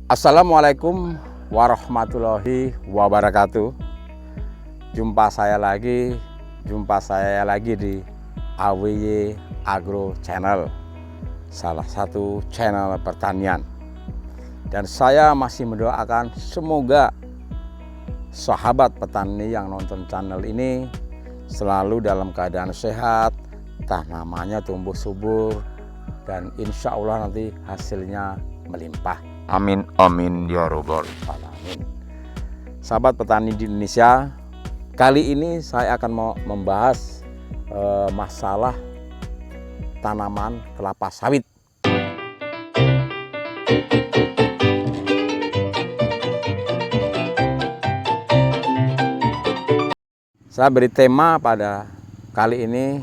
Assalamualaikum warahmatullahi wabarakatuh. Jumpa saya lagi di AWY Agro Channel, salah satu channel pertanian. Dan saya masih mendoakan semoga sahabat petani yang nonton channel ini selalu dalam keadaan sehat, tanamannya tumbuh subur, dan insya Allah nanti hasilnya melimpah. Amin, amin, ya robbal alamin. Sahabat petani di Indonesia, kali ini saya akan mau membahas masalah tanaman kelapa sawit. Saya beri tema pada kali ini,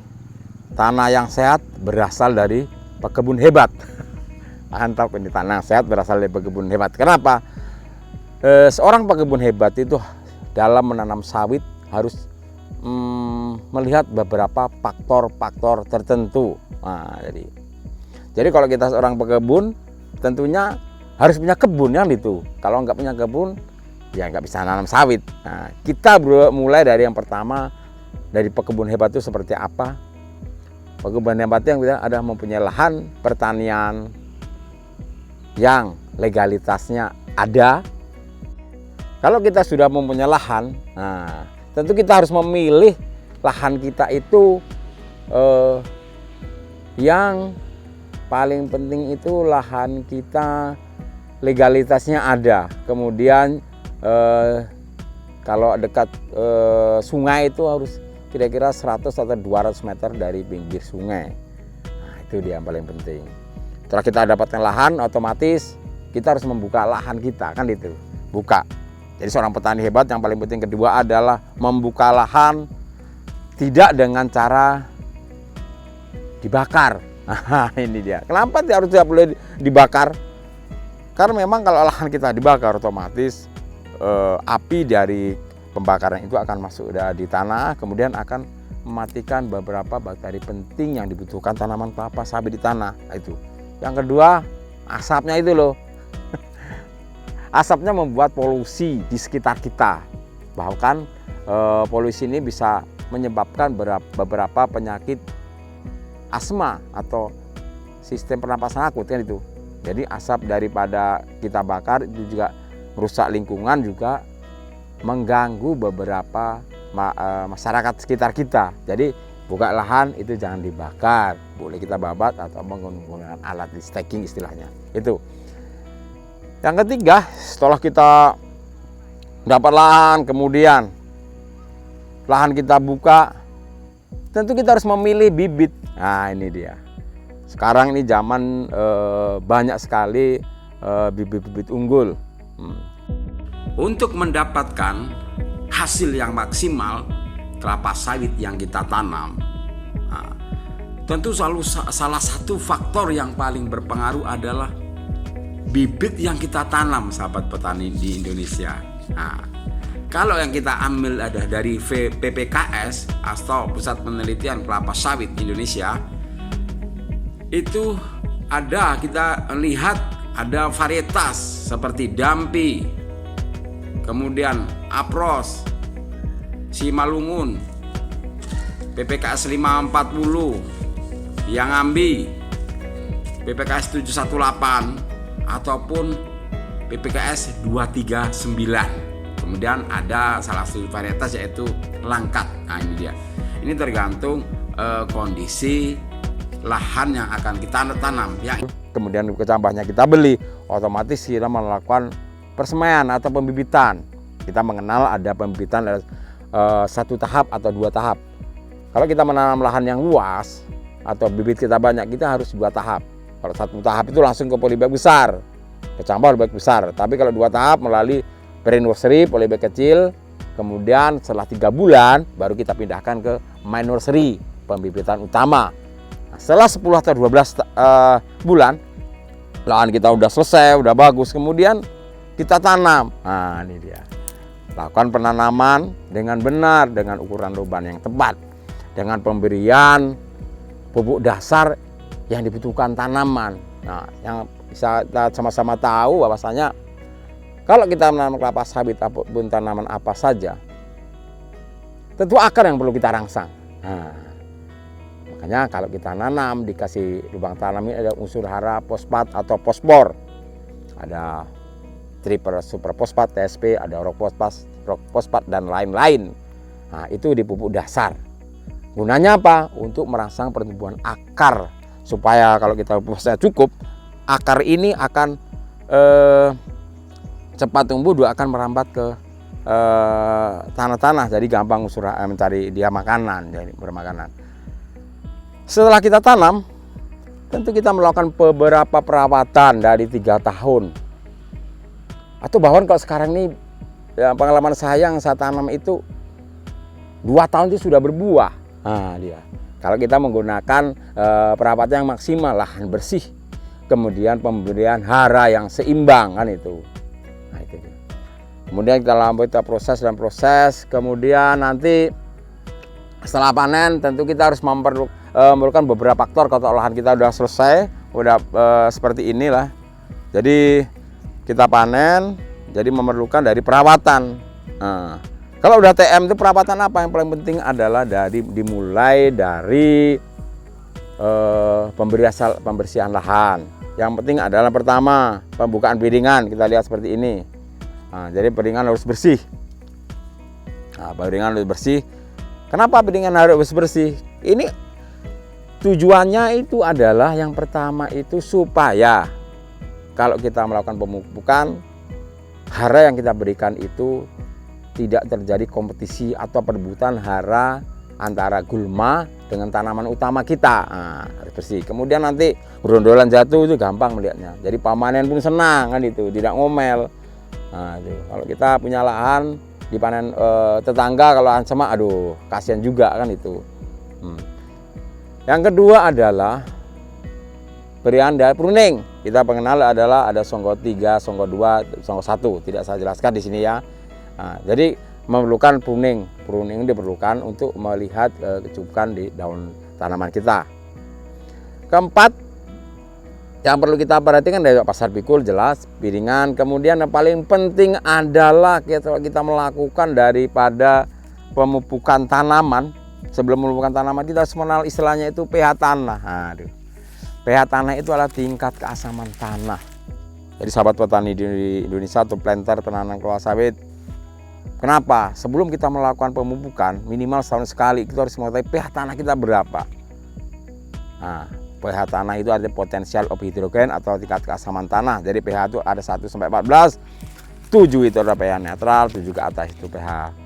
tanah yang sehat berasal dari pekebun hebat. Mantap, ini tanah sehat berasal dari pekebun hebat. Kenapa? Seorang pekebun hebat itu dalam menanam sawit harus melihat beberapa faktor-faktor tertentu. Nah, jadi kalau kita seorang pekebun, tentunya harus punya kebun yang itu. Kalau nggak punya kebun, ya nggak bisa nanam sawit. Nah, kita mulai dari yang pertama, dari pekebun hebat itu seperti apa? Pekebun hebat yang ada mempunyai lahan pertanian yang legalitasnya ada. Kalau kita sudah mempunyai lahan, nah, tentu kita harus memilih lahan kita itu yang paling penting itu lahan kita legalitasnya ada. Kemudian kalau dekat sungai itu harus kira-kira 100 atau 200 meter dari pinggir sungai. Nah, itu dia yang paling penting. Setelah kita dapatkan lahan, otomatis kita harus membuka lahan kita, kan itu, buka. Jadi seorang petani hebat yang paling penting kedua adalah membuka lahan tidak dengan cara dibakar. Nah, ini dia. Kenapa harus tidak boleh dibakar? Karena memang kalau lahan kita dibakar, otomatis api dari pembakaran itu akan masuk di tanah, kemudian akan mematikan beberapa bakteri penting yang dibutuhkan tanaman kelapa sawit di tanah. Nah, itu. Yang kedua, asapnya itu loh. Asapnya membuat polusi di sekitar kita. Bahkan polusi ini bisa menyebabkan beberapa penyakit asma atau sistem pernapasan akut, kan itu. Jadi asap daripada kita bakar itu juga merusak lingkungan, juga mengganggu beberapa masyarakat sekitar kita. Jadi buka lahan itu jangan dibakar, boleh kita babat atau menggunakan alat di staking istilahnya. Itu. Yang ketiga, setelah kita dapat lahan, kemudian lahan kita buka, tentu kita harus memilih bibit. Nah, ini dia. Sekarang ini zaman banyak sekali bibit-bibit unggul. Untuk mendapatkan hasil yang maksimal kelapa sawit yang kita tanam, nah, tentu salah satu faktor yang paling berpengaruh adalah bibit yang kita tanam, sahabat petani di Indonesia. Nah, kalau yang kita ambil ada dari PPKS atau Pusat Penelitian Kelapa Sawit Indonesia, itu ada, kita lihat ada varietas seperti Dampi, kemudian Apros, Simalungun, PPKS 540, yang Ambi, PPKS 718, ataupun PPKS 239. Kemudian ada salah satu varietas yaitu Langkat. Nah, ini dia. Ini tergantung kondisi lahan yang akan kita tanam. Kemudian kecambahnya kita beli, otomatis kita melakukan persemaian atau pembibitan. Kita mengenal ada pembibitan satu tahap atau dua tahap. Kalau kita menanam lahan yang luas atau bibit kita banyak, kita harus dua tahap. Kalau satu tahap itu langsung ke polybag besar, kecambah polybag besar. Tapi kalau dua tahap melalui pre-nursery, polybag kecil, kemudian setelah 3 bulan baru kita pindahkan ke main nursery, pembibitan utama. Nah, setelah 10 atau 12 bulan, lahan kita udah selesai, udah bagus, kemudian kita tanam. Nah, ini dia. Lakukan penanaman dengan benar, dengan ukuran lubang yang tepat, dengan pemberian pupuk dasar yang dibutuhkan tanaman. Nah, yang bisa kita sama-sama tahu bahwasanya Kalau kita menanam kelapa sawit ataupun tanaman apa saja, tentu akar yang perlu kita rangsang. Nah, makanya kalau kita nanam dikasih lubang tanam ini ada unsur hara, fosfat atau fosfor, ada triple super fosfat, TSP, ada rock fosfat dan lain-lain. Nah, itu di pupuk dasar. Gunanya apa? Untuk merangsang pertumbuhan akar, supaya kalau kita pupuknya cukup, akar ini akan cepat tumbuh, akan merambat ke tanah-tanah, jadi gampang mencari dia makanan, jadi bermakanan. Setelah kita tanam, tentu kita melakukan beberapa perawatan dari 3 tahun. Atau bahkan kalau sekarang ini ya, pengalaman saya yang saya tanam itu 2 tahun itu sudah berbuah. Nah, dia. Kalau kita menggunakan perawatan yang maksimal, lahan bersih, kemudian pemberian hara yang seimbang, kan itu. Nah, itu dia. Kemudian kita lanjutkan proses, kemudian nanti setelah panen tentu kita harus memerlukan beberapa faktor. Kalau lahan kita sudah selesai, udah seperti inilah. Jadi kita panen, jadi memerlukan dari perawatan. Nah, kalau udah TM itu perawatan apa? Yang paling penting adalah dimulai dari pembersihan lahan. Yang penting adalah pertama pembukaan piringan, kita lihat seperti ini. Nah, jadi piringan harus bersih. Nah, piringan harus bersih. Kenapa piringan harus bersih? Ini tujuannya itu adalah yang pertama itu supaya kalau kita melakukan pemupukan, hara yang kita berikan itu tidak terjadi kompetisi atau perebutan hara antara gulma dengan tanaman utama kita. Nah, harus bersih. Kemudian nanti grondolan jatuh itu gampang melihatnya. Jadi pamanen pun senang, kan itu, tidak ngomel. Nah, itu. Kalau kita punya lahan dipanen tetangga, kalau semak, aduh kasihan juga, kan itu. Yang kedua adalah berian dari pruning. Kita pengenal adalah ada songgo 3, songgo 2, songgo 1. Tidak saya jelaskan di sini ya. Nah, jadi memerlukan pruning. Pruning diperlukan untuk melihat kecubukan di daun tanaman kita. Keempat, yang perlu kita perhatikan dari pasar pikul jelas, piringan. Kemudian yang paling penting adalah kita melakukan daripada pemupukan tanaman. Sebelum memupukan tanaman kita harus mengenal istilahnya itu pH tanah. Aduh. pH tanah itu adalah tingkat keasaman tanah. Jadi sahabat petani di Indonesia atau planter penanam kelapa sawit, kenapa? Sebelum kita melakukan pemupukan minimal setahun sekali kita harus mengetahui pH tanah kita berapa. Nah, pH tanah itu ada potensial of hidrogen atau tingkat keasaman tanah. Jadi pH itu ada 1 sampai 14. 7 itu adalah pH netral, 7 ke atas itu pH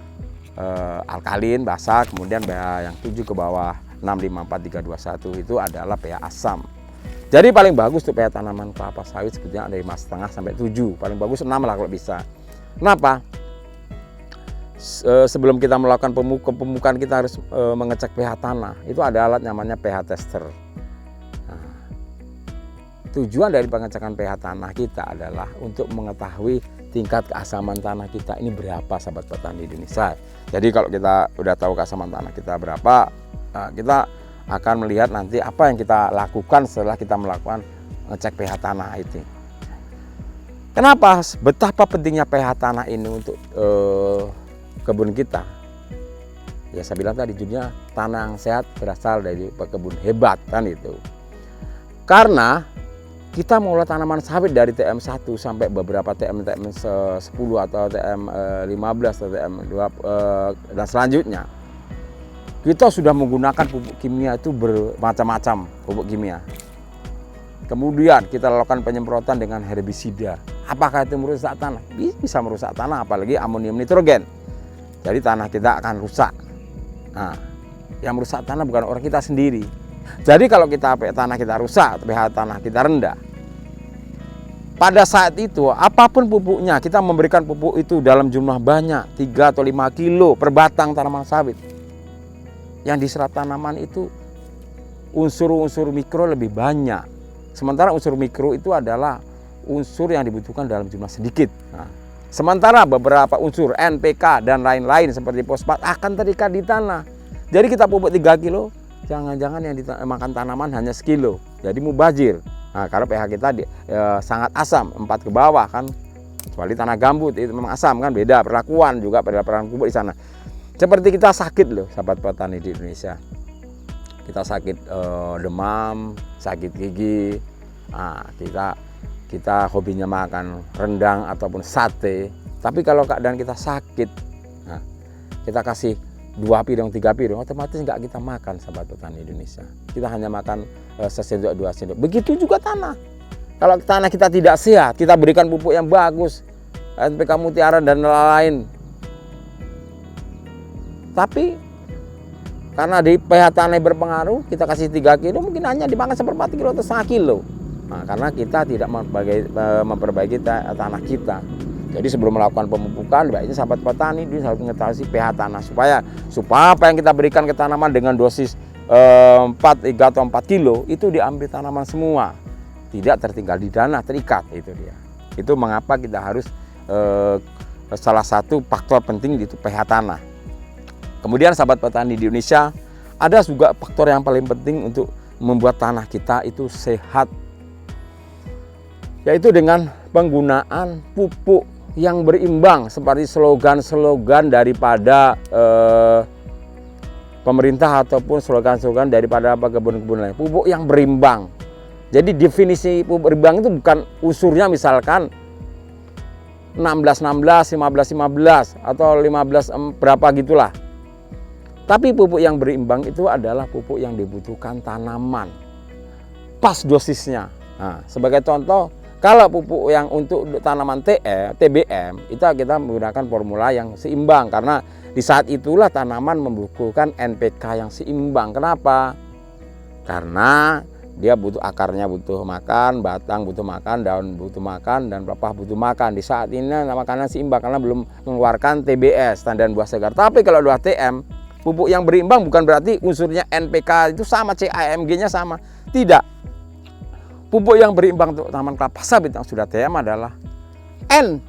alkalin, basa, kemudian pH yang 7 ke bawah 6, 5, 4, 3, 2, 1 itu adalah pH asam. Jadi paling bagus tuh pH tanaman kelapa sawit sebetulnya ada 5,5 sampai 7. Paling bagus 6 lah kalau bisa. Kenapa? Sebelum kita melakukan pemupukan kita harus mengecek pH tanah. Itu ada alat namanya pH tester. Nah, tujuan dari pengecekan pH tanah kita adalah untuk mengetahui tingkat keasaman tanah kita ini berapa, sahabat petani Indonesia. Jadi kalau kita udah tahu keasaman tanah kita berapa, kita akan melihat nanti apa yang kita lakukan setelah kita melakukan ngecek pH tanah itu. Kenapa? Betapa pentingnya pH tanah ini untuk kebun kita. Ya saya bilang tadi judulnya tanah yang sehat berasal dari pekebun hebat, kan itu. Karena kita mengolah tanaman sawit dari TM1 sampai beberapa TM 10 atau TM 15 atau TM 2 dan selanjutnya. Kita sudah menggunakan pupuk kimia itu bermacam-macam pupuk kimia. Kemudian kita lakukan penyemprotan dengan herbisida. Apakah itu merusak tanah? Bisa merusak tanah, apalagi amonium nitrogen. Jadi tanah kita akan rusak. Nah, yang merusak tanah bukan orang kita sendiri. Jadi kalau tanah kita rusak, pH tanah kita rendah. Pada saat itu apapun pupuknya, kita memberikan pupuk itu dalam jumlah banyak, 3 atau 5 kilo per batang tanaman sawit. Yang diserap tanaman itu unsur-unsur mikro lebih banyak. Sementara unsur mikro itu adalah unsur yang dibutuhkan dalam jumlah sedikit. Nah, sementara beberapa unsur NPK dan lain-lain seperti fosfat akan terikat di tanah. Jadi kita pupuk 3 kilo, jangan-jangan yang dimakan tanaman hanya sekilo. Jadi mubazir. Nah, karena pH kita sangat asam, 4 ke bawah kan. Kecuali tanah gambut itu memang asam kan, beda perlakuan juga pada perlakuan pupuk di sana. Seperti kita sakit loh sahabat petani di Indonesia. Kita sakit demam, sakit gigi. Nah, kita hobinya makan rendang ataupun sate. Tapi kalau keadaan kita sakit, nah, kita kasih 2 piring, 3 piring, otomatis nggak kita makan sahabat petani Indonesia. Kita hanya makan sesendok 2 sendok. Begitu juga tanah. Kalau tanah kita tidak sehat, kita berikan pupuk yang bagus, NPK Mutiara dan lain-lain. Tapi karena di pH tanah berpengaruh, kita kasih 3 kilo, mungkin hanya dimakan 1/4 kilo atau 1 kilo. Nah, karena kita tidak memperbaiki tanah kita. Jadi sebelum melakukan pemupukan, baiknya sahabat petani dia harus mengetahui pH tanah supaya apa yang kita berikan ke tanaman dengan dosis 3 atau 4 kilo itu diambil tanaman semua, tidak tertinggal di tanah, terikat. Itu dia. Itu mengapa kita harus salah satu faktor penting itu pH tanah. Kemudian sahabat petani di Indonesia, ada juga faktor yang paling penting untuk membuat tanah kita itu sehat, yaitu dengan penggunaan pupuk yang berimbang seperti slogan-slogan daripada pemerintah ataupun slogan-slogan daripada kebun-kebun lain. Pupuk yang berimbang. Jadi definisi pupuk berimbang itu bukan unsurnya misalkan 16-16, 15-15 atau 15 berapa gitulah. Tapi pupuk yang berimbang itu adalah pupuk yang dibutuhkan tanaman. Pas dosisnya. Nah, sebagai contoh, kalau pupuk yang untuk tanaman TBM, itu kita menggunakan formula yang seimbang. Karena di saat itulah tanaman membutuhkan NPK yang seimbang. Kenapa? Karena dia butuh akarnya butuh makan, batang butuh makan, daun butuh makan, dan pelepah butuh makan. Di saat ini makanan seimbang karena belum mengeluarkan TBS, tandan buah segar. Tapi kalau udah TM, pupuk yang berimbang bukan berarti unsurnya NPK itu sama, CAMG-nya sama. Tidak. Pupuk yang berimbang untuk tanaman kelapa sawit yang sudah TM adalah N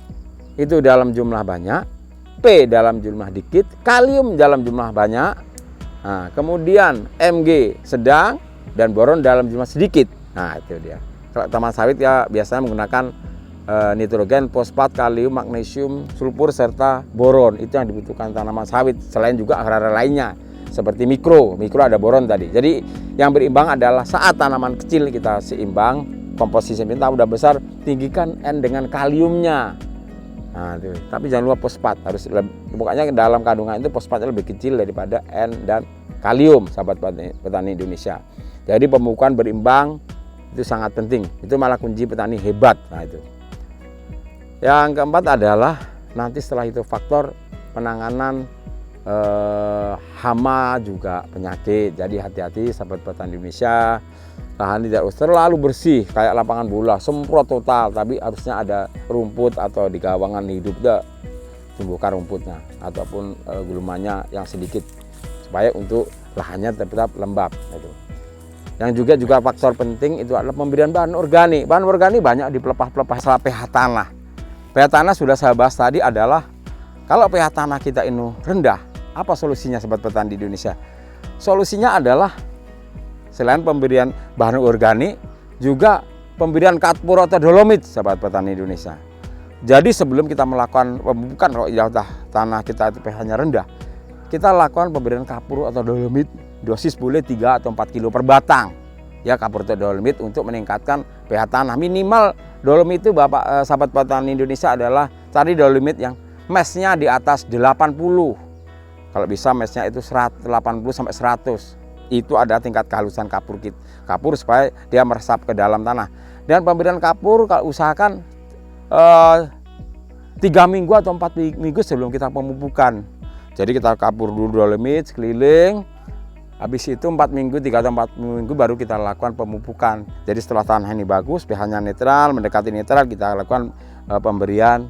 itu dalam jumlah banyak, P dalam jumlah dikit, kalium dalam jumlah banyak, nah, kemudian Mg sedang, dan boron dalam jumlah sedikit. Nah, itu dia. Kalau tanaman sawit ya biasanya menggunakan nitrogen, fosfat, kalium, magnesium, sulfur, serta boron. Itu yang dibutuhkan tanaman sawit. Selain juga hal-hal lainnya seperti mikro ada boron tadi. Jadi yang berimbang adalah saat tanaman kecil kita seimbang, komposisi kita udah besar, tinggikan N dengan kaliumnya. Nah, itu. Tapi jangan lupa fosfat, harus pokoknya dalam kandungan itu fosfatnya lebih kecil daripada N dan kalium, sahabat petani Indonesia. Jadi pemupukan berimbang itu sangat penting. Itu malah kunci petani hebat. Nah, itu. Yang keempat adalah nanti setelah itu faktor penanganan hama juga penyakit. Jadi hati-hati sahabat petani Indonesia, lahan tidak harus terlalu bersih kayak lapangan bola semprot total, tapi harusnya ada rumput atau di gawangan hidup tumbuhkan rumputnya ataupun gulumannya yang sedikit supaya untuk lahannya tetap lembab. Itu. Yang juga faktor penting itu adalah pemberian bahan organik. Bahan organik banyak di pelepah-pelepah salah pH tanah. pH tanah sudah saya bahas tadi adalah kalau pH tanah kita ini rendah, apa solusinya sahabat petani di Indonesia? Solusinya adalah selain pemberian bahan organik, juga pemberian kapur atau dolomit sahabat petani Indonesia. Jadi sebelum kita melakukan pemupukan, kalau tanah kita itu pH-nya rendah, kita lakukan pemberian kapur atau dolomit, dosis boleh 3 atau 4 kilo per batang. Ya, kapur atau dolomit untuk meningkatkan pH tanah. Minimal dolomit itu sahabat petani Indonesia adalah cari dolomit yang mesnya di atas 80. Kalau bisa mesnya itu 80 sampai 100. Itu ada tingkat kehalusan kapur supaya dia meresap ke dalam tanah. Dan pemberian kapur kalau usahakan 3 minggu atau 4 minggu sebelum kita pemupukan. Jadi kita kapur dulu dolomit sekeliling. Habis itu 4 minggu, 3 atau 4 minggu baru kita lakukan pemupukan. Jadi setelah tanah ini bagus, pH-nya netral, mendekati netral, kita lakukan pemberian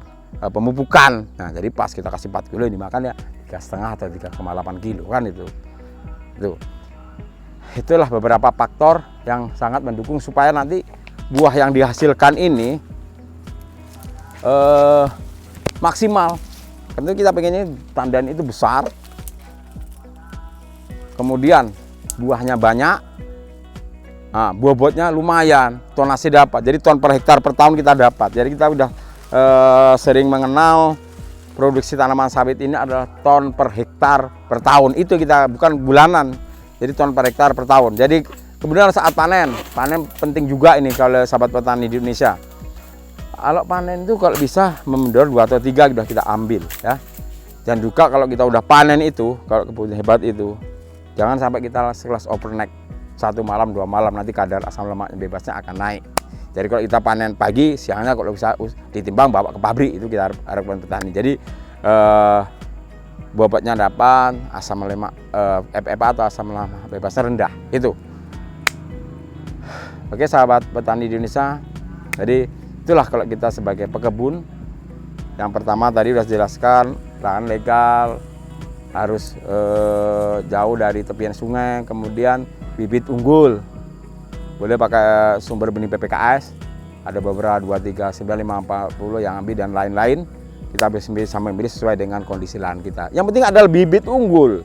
pemupukan. Nah, jadi pas kita kasih 4 kilo dimakan ya 3,5 atau 3,8 kilo kan itu. Itulah beberapa faktor yang sangat mendukung supaya nanti buah yang dihasilkan ini maksimal. Tentu kita pengennya tandan itu besar. Kemudian buahnya banyak, bobotnya lumayan, tonase dapat. Jadi ton per hektar per tahun kita dapat. Jadi kita udah sering mengenal produksi tanaman sawit ini adalah ton per hektar per tahun. Itu kita bukan bulanan, jadi ton per hektar per tahun. Jadi kemudian saat panen penting juga ini kalau sahabat petani di Indonesia. Kalau panen itu kalau bisa memendor 2 atau 3 sudah kita ambil ya. Dan juga kalau kita udah panen itu, kalau kebun hebat itu, jangan sampai kita sekelas overnight 1 malam 2 malam, nanti kadar asam lemak bebasnya akan naik. Jadi kalau kita panen pagi, siangnya kalau bisa ditimbang bawa ke pabrik, itu kita harapkan petani. Jadi bobotnya dapat, asam lemak FFA atau asam lemak bebasnya rendah. Itu. Oke sahabat petani di Indonesia. Jadi itulah kalau kita sebagai pekebun. Yang pertama tadi sudah dijelaskan, lahan legal, harus jauh dari tepian sungai, kemudian bibit unggul. Boleh pakai sumber benih PPKS, ada beberapa 2, 3, 9, 5, 40 yang ambil dan lain-lain. Kita bisa memilih sesuai dengan kondisi lahan kita. Yang penting adalah bibit unggul.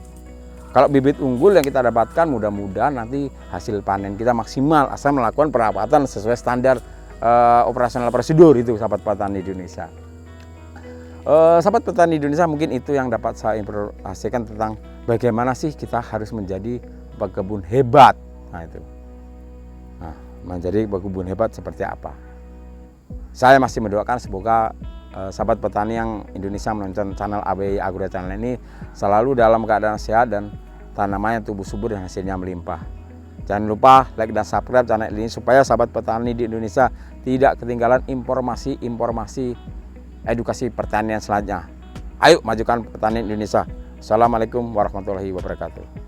Kalau bibit unggul yang kita dapatkan, mudah-mudahan nanti hasil panen kita maksimal asal melakukan perawatan sesuai standar operasional prosedur itu sahabat petani di Indonesia. Sahabat petani Indonesia, mungkin itu yang dapat saya informasikan tentang bagaimana sih kita harus menjadi pekebun hebat. Nah itu. Nah, menjadi pekebun hebat seperti apa? Saya masih mendoakan semoga sahabat petani yang Indonesia menonton channel ABI Agro Channel ini selalu dalam keadaan sehat dan tanamannya tumbuh subur dan hasilnya melimpah. Jangan lupa like dan subscribe channel ini supaya sahabat petani di Indonesia tidak ketinggalan informasi edukasi pertanian selanjutnya. Ayo majukan pertanian Indonesia. Assalamualaikum warahmatullahi wabarakatuh.